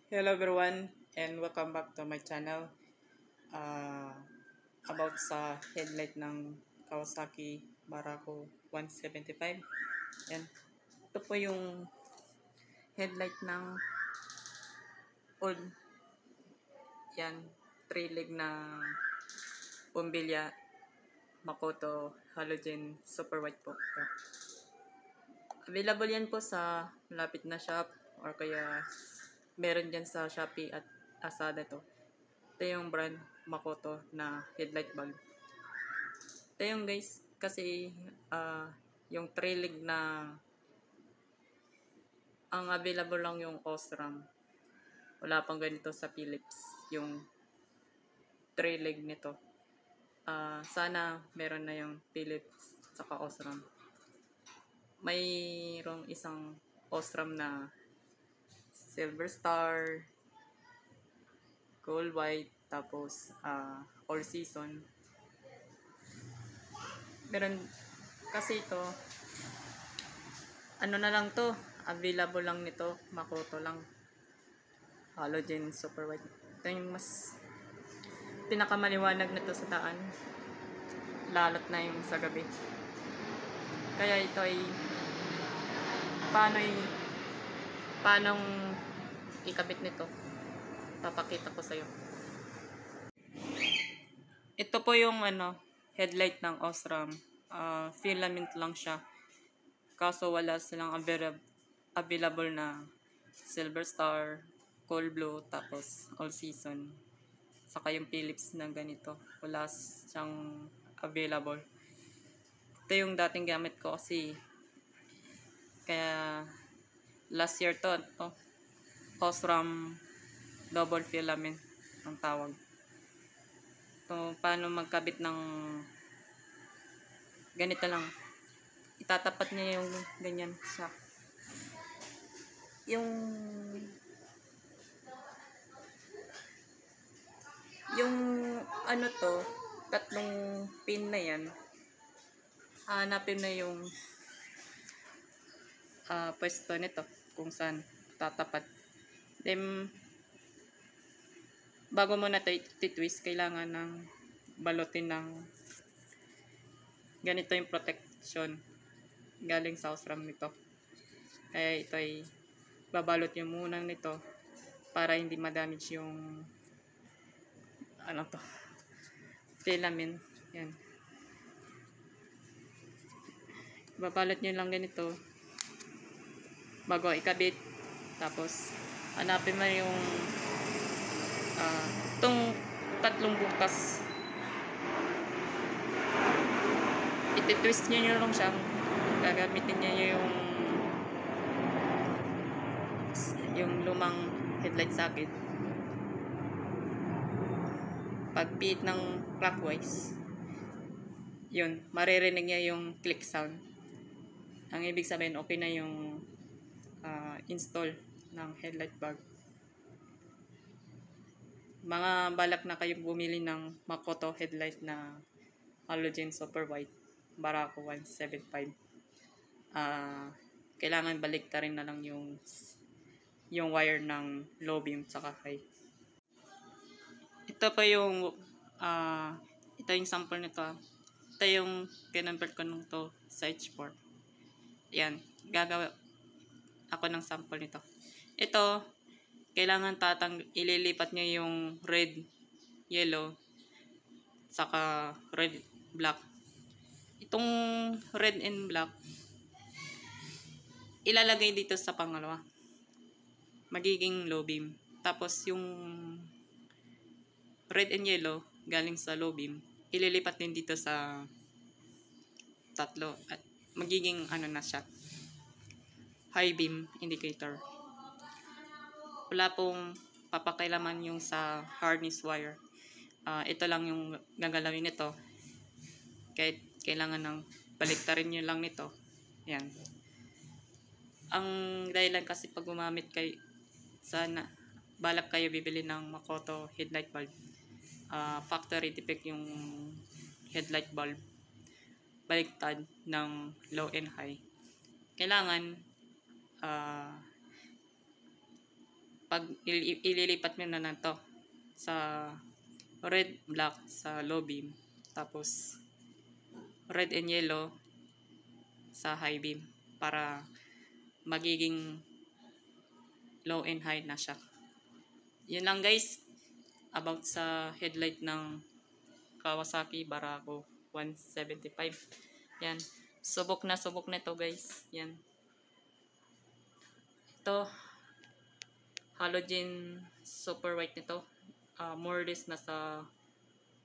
Hello everyone and welcome back to my channel uh, about sa headlight ng Kawasaki Barako 175. Yan. Ito po yung headlight ng old yan, 3-leg na Bombilya Makoto Halogen Super White po. Ito. Available yan po sa malapit na shop or kaya meron dyan sa Shopee at Lazada to. Ito yung brand Makoto na headlight bulb. Ito yung guys, kasi yung 3-leg na ang available lang yung Osram. Wala pang ganito sa Philips. Yung 3-leg nito. Sana meron na yung Philips saka Osram. Mayroong isang Osram na Silver Star, Gold White, tapos All Season. Meron kasi ito, ano na lang to, available lang nito, Makoto lang. Halogen Super White. Ito yung mas pinakamaliwanag nito sa daan. Lalot na yung sa gabi. Kaya ito ay paanong ikabit nito. Papakita ko sa'yo. Ito po yung headlight ng Osram. Filament lang siya. Kaso wala silang available na Silver Star, Cold Blue, tapos All Season. Saka yung Philips na ganito. Wala siyang available. Ito yung dating gamit ko kasi kaya last year to Osram double filament ang tawag. So, paano magkabit ng ganito lang. Itatapat niya yung ganyan sa yung tatlong pin na yan, hanapin na yung pwesto nito kung saan tatapat. Then bago mo na twist, kailangan ng balutin ng ganito yung protection galing sa Osram nito. Kaya ito ay babalot nyo muna nito para hindi ma-damage yung filament. Yan. Babalot nyo lang ganito bago ikabit. Tapos hanapin mo yung itong tatlong butas. Iti-twist nyo lang siya. Gagamitin nyo yung lumang headlight socket. Pagpihit ng clockwise, yun, maririnig niya yung click sound. Ang ibig sabihin, okay na yung install ng headlight bulb. Mga balak na kayong bumili ng Makoto headlight na Halogen Super White Barako 175. Kailangan baliktarin na lang yung wire ng low beam saka high. Ito pa yung ito yung sample nito. Ito yung kinonvert ko nung to sa H4. Yan, gagawa ako ng sample nito. Ito, kailangan ililipat nyo yung red, yellow, saka red, black. Itong red and black, ilalagay dito sa pangalawa. Magiging low beam. Tapos yung red and yellow, galing sa low beam, ililipat din dito sa tatlo. At magiging na siya, high beam indicator. Wala pong papakailaman yung sa harness wire. Ito lang yung gagalawin nito. Kahit kailangan ng baliktarin nyo lang nito. Yan. Ang dahilan kasi pag gumamit kayo, sana balak kayo bibili ng Makoto headlight bulb, factory defect yung headlight bulb, baliktad ng low and high. Kailangan pag ililipat mo na to sa red, black sa low beam, tapos red and yellow sa high beam para magiging low and high na siya. Yun lang guys about sa headlight ng Kawasaki Barako 175. Yan. Subok na to guys. Yan. Ito halogen super white nito. More or less nasa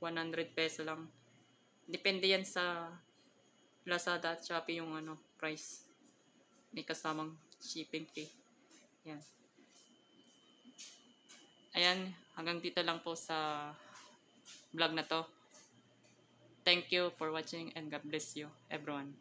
100 peso lang. Depende yan sa Lazada at Shopee yung price. May kasamang shipping fee. Yan. Ayan, hanggang dito lang po sa vlog na to. Thank you for watching and God bless you everyone.